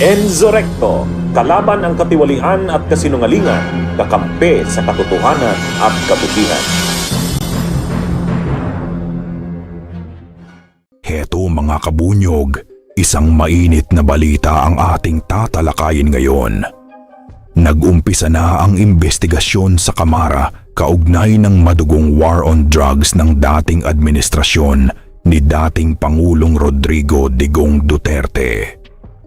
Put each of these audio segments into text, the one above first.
Enzorecto, kalaban ang katiwalian at kasinungalingan, kakampi sa katotohanan at kabutihan. Heto mga kabunyog, isang mainit na balita ang ating tatalakayin ngayon. Nag-umpisa na ang investigasyon sa Kamara kaugnay ng madugong war on drugs ng dating administrasyon ni dating Pangulong Rodrigo Digong Duterte.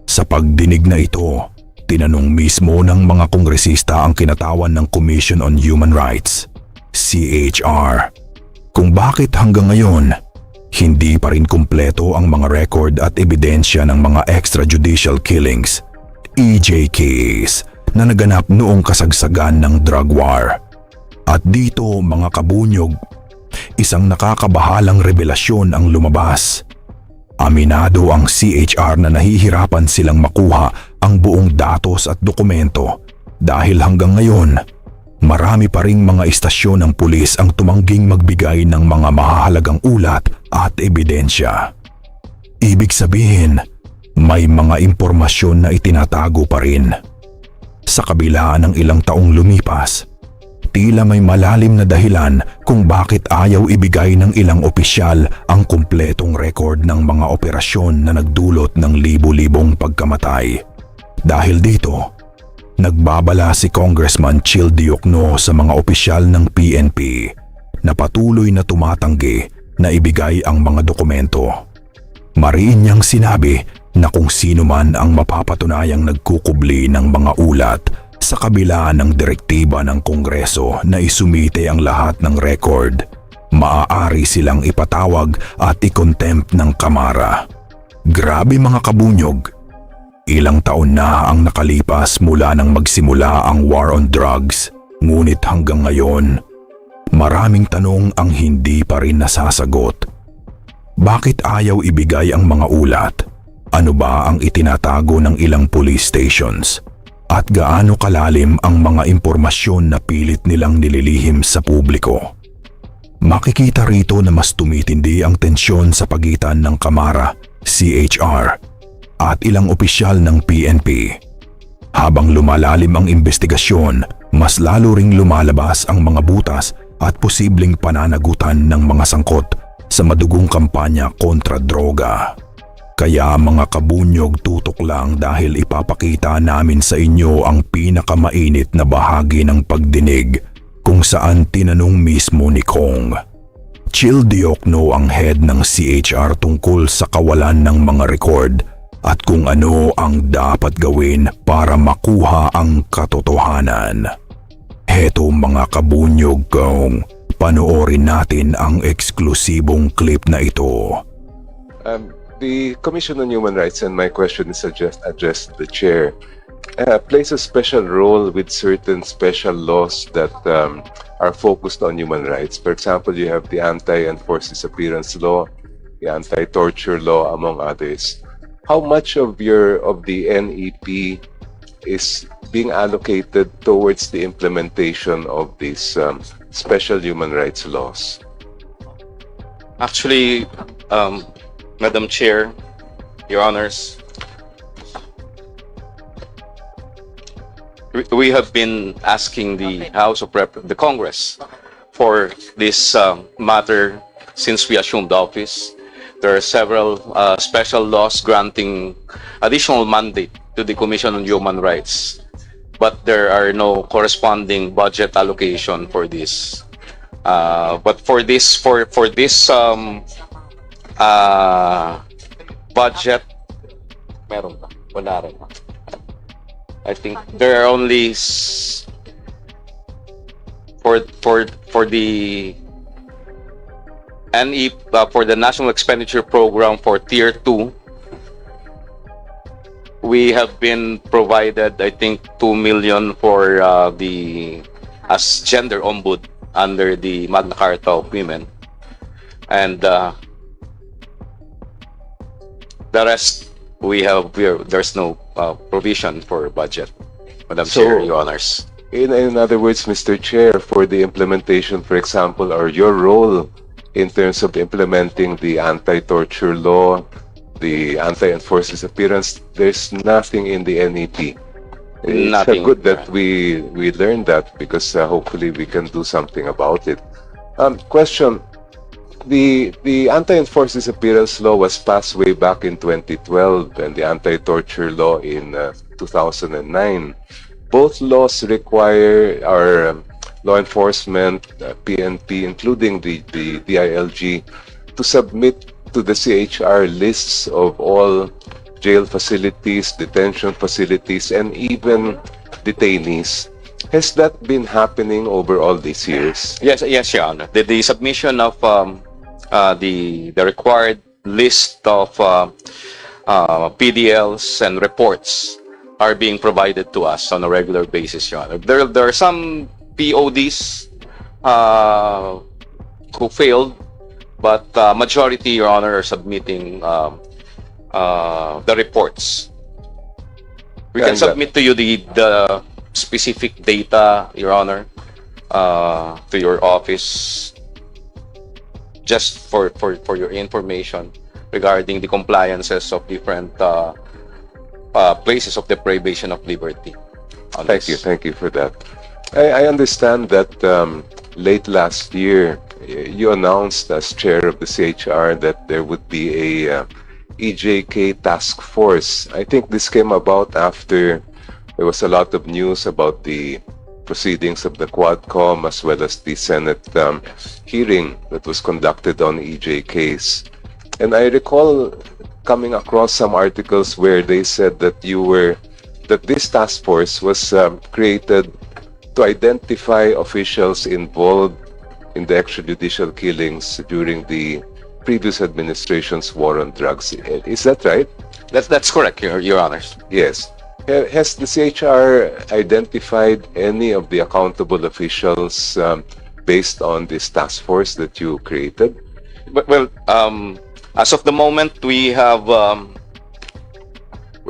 Sa pagdinig na ito, tinanong mismo ng mga kongresista ang kinatawan ng Commission on Human Rights, CHR, kung bakit hanggang ngayon hindi pa rin kumpleto ang mga record at ebidensya ng mga extrajudicial killings, EJKs, na naganap noong kasagsagan ng drug war. At dito mga kabunyog, isang nakakabahalang revelasyon ang lumabas. Aminado ang CHR na nahihirapan silang makuha ang buong datos at dokumento dahil hanggang ngayon, marami pa ring mga istasyon ng pulis ang tumangging magbigay ng mga mahahalagang ulat at ebidensya. Ibig sabihin, may mga impormasyon na itinatago pa rin. Sa kabila ng ilang taong lumipas, tila may malalim na dahilan kung bakit ayaw ibigay ng ilang opisyal ang kumpletong record ng mga operasyon na nagdulot ng libo-libong pagkamatay. Dahil dito, nagbabala si Congressman Chil Diokno sa mga opisyal ng PNP na patuloy na tumatanggi na ibigay ang mga dokumento. Mariin niyang sinabi na kung sino man ang mapapatunayang nagkukubli ng mga ulat sa kabila ng direktiba ng Kongreso na isumite ang lahat ng record, maaari silang ipatawag at i-contempt ng Kamara. Grabe mga kabunyog, ilang taon na ang nakalipas mula nang magsimula ang war on drugs, ngunit hanggang ngayon, maraming tanong ang hindi pa rin nasasagot. Bakit ayaw ibigay ang mga ulat? Ano ba ang itinatago ng ilang police stations? At gaano kalalim ang mga impormasyon na pilit nilang nililihim sa publiko? Makikita rito na mas tumitindi ang tensyon sa pagitan ng Kamara, CHR, at ilang opisyal ng PNP. Habang lumalalim ang investigasyon, mas lalo ring lumalabas ang mga butas at posibleng pananagutan ng mga sangkot sa madugong kampanya kontra droga. Kaya mga kabunyog, tutok lang dahil ipapakita namin sa inyo ang pinakamainit na bahagi ng pagdinig kung saan tinanong mismo ni Kong. Chil Diokno ang head ng CHR tungkol sa kawalan ng mga record at kung ano ang dapat gawin para makuha ang katotohanan. Heto mga kabunyog, Kong, panoorin natin ang eksklusibong clip na ito. The Commission on Human Rights, and my question is addressed to the Chair, plays a special role with certain special laws that are focused on human rights. For example, you have the Anti-Enforced Disappearance Law, the Anti-Torture Law, among others. How much of the NEP is being allocated towards the implementation of these special human rights laws? Actually, Madam Chair, Your Honors, we have been asking the the Congress for this matter since we assumed office. There are several special laws granting additional mandate to the Commission on Human Rights, but there are no corresponding budget allocation for this. But for this budget, meron ba? Wala rin. I think there are only for the NE for the National Expenditure Program for Tier 2. We have been provided, I think, 2 million for as gender ombud under the Magna Carta of Women, and the rest there's no provision for budget, Madam Chair, Your Honors. In other words, Mr. Chair, for the implementation, for example, or your role in terms of implementing the anti-torture law, the anti-enforced disappearance, there's nothing in the NEP. It's Nothing. good that we learned that, because hopefully we can do something about it. Question: the anti-enforced disappearance law was passed way back in 2012, and the anti-torture law in 2009. Both laws require our law enforcement, PNP, including the DILG, to submit to the CHR lists of all jail facilities, detention facilities, and even detainees. Has that been happening over all these years? Yes, Your Honor. The submission of the required list of PDLs and reports are being provided to us on a regular basis, Your Honor. There are some PODs who failed, but majority, Your Honor, are submitting the reports. We can submit to you the specific data, Your Honor, to your office, just for your information regarding the compliances of different places of deprivation of liberty. Thank you for that. I understand that late last year you announced as chair of the CHR that there would be a EJK task force. I think this came about after there was a lot of news about the proceedings of the Quadcom, as well as the Senate hearing that was conducted on EJKs. And I recall coming across some articles where they said that this task force was created to identify officials involved in the extrajudicial killings during the previous administration's war on drugs. Is that right? That's correct, Your Honors. Yes. Has the CHR identified any of the accountable officials based on this task force that you created? Well, as of the moment, we have,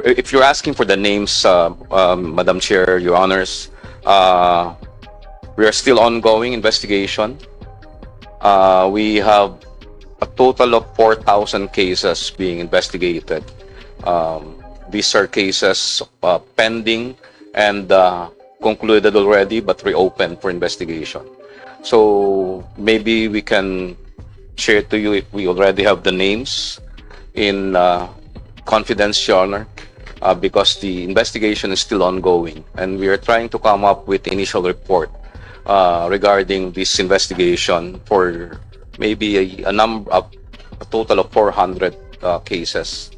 if you're asking for the names, Madam Chair, Your Honors, we are still ongoing investigation. We have a total of 4,000 cases being investigated. These are cases pending and concluded already, but reopened for investigation. So maybe we can share to you if we already have the names in confidence, Your Honor, because the investigation is still ongoing, and we are trying to come up with the initial report regarding this investigation for maybe a total of 400 cases.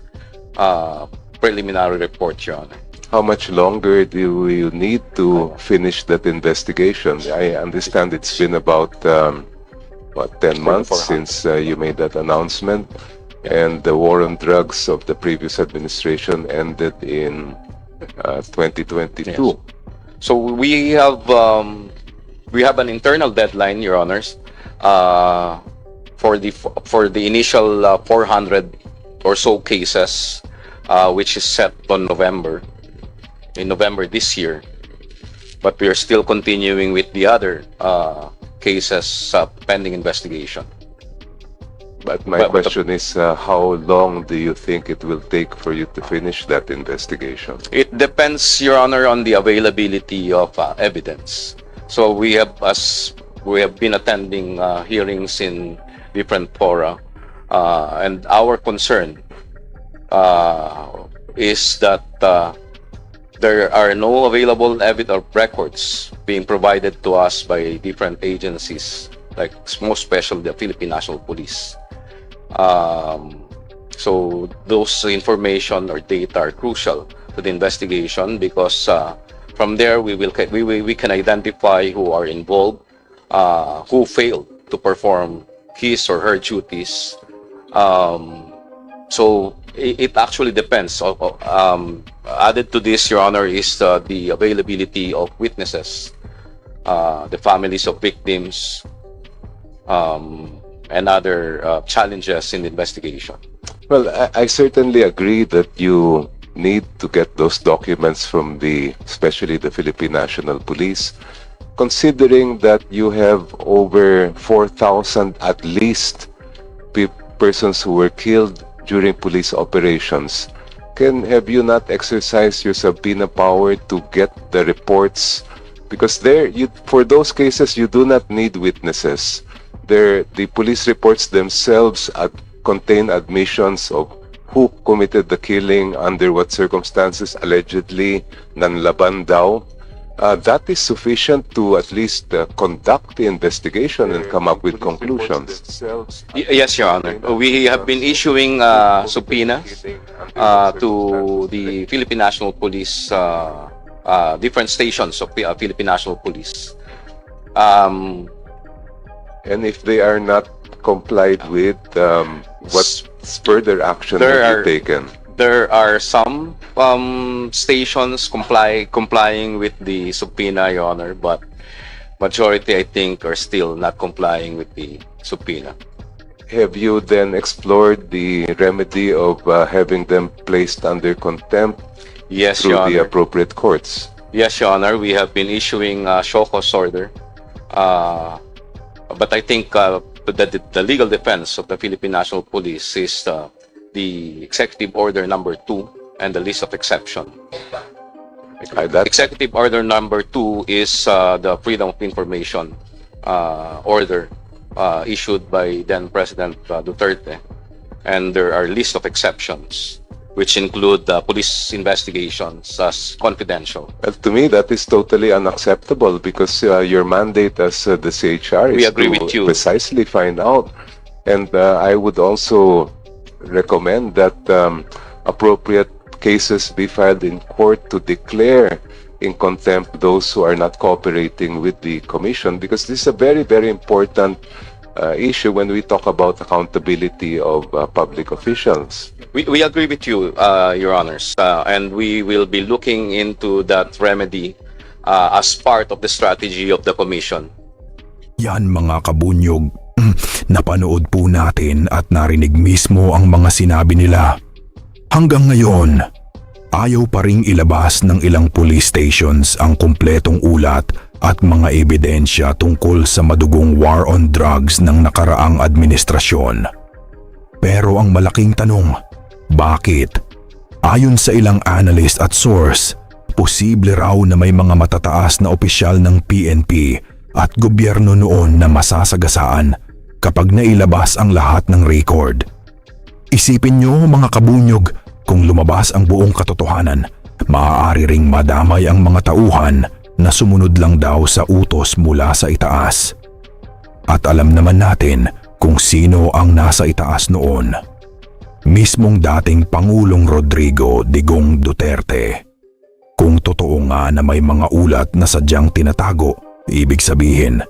Preliminary report, Your Honor. How much longer do you need to finish that investigation? I understand it's been about 10 months since you made that announcement, and the war on drugs of the previous administration ended in 2022. Yes. So we have an internal deadline, Your Honors, for the initial 400 or so cases, which is set on in November this year. But we are still continuing with the other cases pending investigation. But my question is, how long do you think it will take for you to finish that investigation? It depends, Your Honor, on the availability of evidence. So we have been attending hearings in different fora, and our concern is that there are no available evidence or records being provided to us by different agencies, like most especially the Philippine National Police. So those information or data are crucial to the investigation, because from there we can identify who are involved, who failed to perform his or her duties. So it actually depends. Added to this, Your Honor, is the availability of witnesses, the families of victims, and other challenges in the investigation. Well, I certainly agree that you need to get those documents from especially the Philippine National Police, considering that you have over 4,000 at least persons who were killed during police operations, have you not exercised your subpoena power to get the reports? Because for those cases, you do not need witnesses. The police reports themselves contain admissions of who committed the killing, under what circumstances, allegedly, nanlaban daw. That is sufficient to at least conduct the investigation and come up with conclusions. Yes, Your Honor. We have been issuing subpoenas to the Philippine National Police, different stations of the Philippine National Police. And if they are not complied with, what further action will be taken? There are some stations complying with the subpoena, Your Honor, but majority, I think, are still not complying with the subpoena. Have you then explored the remedy of having them placed under contempt? Yes, through Your Honor. the appropriate courts? Yes, Your Honor. We have been issuing show cause order. But I think the legal defense of the Philippine National Police is the Executive Order number 2 and the list of exception. Executive Order number 2 is the Freedom of Information order issued by then President Duterte. And there are list of exceptions, which include police investigations as confidential. Well, to me, that is totally unacceptable because your mandate as the CHR is to precisely find out. And I would also recommend that appropriate cases be filed in court to declare in contempt those who are not cooperating with the commission, because this is a very, very important issue when we talk about accountability of public officials. We agree with you, Your Honors, and we will be looking into that remedy as part of the strategy of the Commission. Yan mga kabunyog, napanood po natin at narinig mismo ang mga sinabi nila. Hanggang ngayon, ayaw pa ring ilabas ng ilang police stations ang kumpletong ulat at mga ebidensya tungkol sa madugong war on drugs ng nakaraang administrasyon. Pero ang malaking tanong, bakit? Ayon sa ilang analyst at source, posible raw na may mga matataas na opisyal ng PNP at gobyerno noon na masasagasaan kapag nailabas ang lahat ng record. Isipin nyo mga kabunyog, kung lumabas ang buong katotohanan, maaari ring madamay ang mga tauhan na sumunod lang daw sa utos mula sa itaas. At alam naman natin kung sino ang nasa itaas noon. Mismong dating Pangulong Rodrigo Digong Duterte. Kung totoo nga na may mga ulat na sadyang tinatago, ibig sabihin,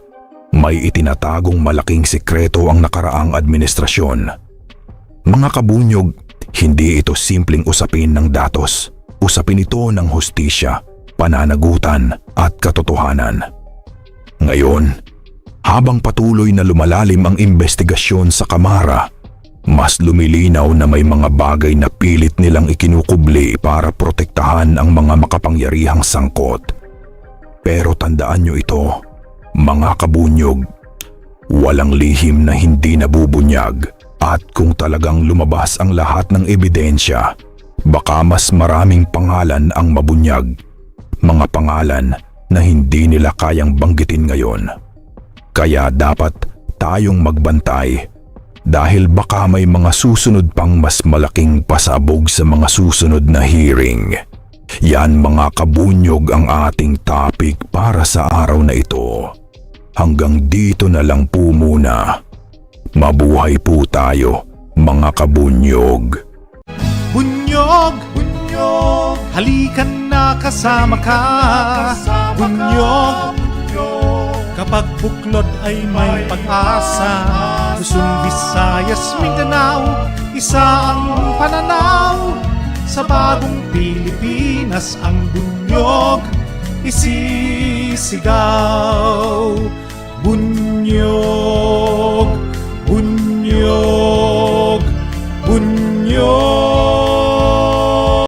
may itinatagong malaking sikreto ang nakaraang administrasyon. Mga kabunyog, hindi ito simpleng usapin ng datos. Usapin ito ng hustisya, pananagutan at katotohanan. Ngayon, habang patuloy na lumalalim ang investigasyon sa Kamara, mas lumilinaw na may mga bagay na pilit nilang ikinukubli para protektahan ang mga makapangyarihang sangkot. Pero tandaan nyo ito, mga kabunyog, walang lihim na hindi nabubunyag. At kung talagang lumabas ang lahat ng ebidensya, baka mas maraming pangalan ang mabunyag. Mga pangalan na hindi nila kayang banggitin ngayon. Kaya dapat tayong magbantay dahil baka may mga susunod pang mas malaking pasabog sa mga susunod na hearing. Yan mga kabunyog ang ating topic para sa araw na ito. Hanggang dito na lang po muna. Mabuhay po tayo, mga kabunyog. Bunyog, bunyog, halikan na kasama ka. Bunyog, kapag buklod ay may pag-asa. Luzon, Visayas, Mindanao, isa ang pananaw. Sa bagong Pilipinas ang bunyog isisigaw. Bunyog, bunyog.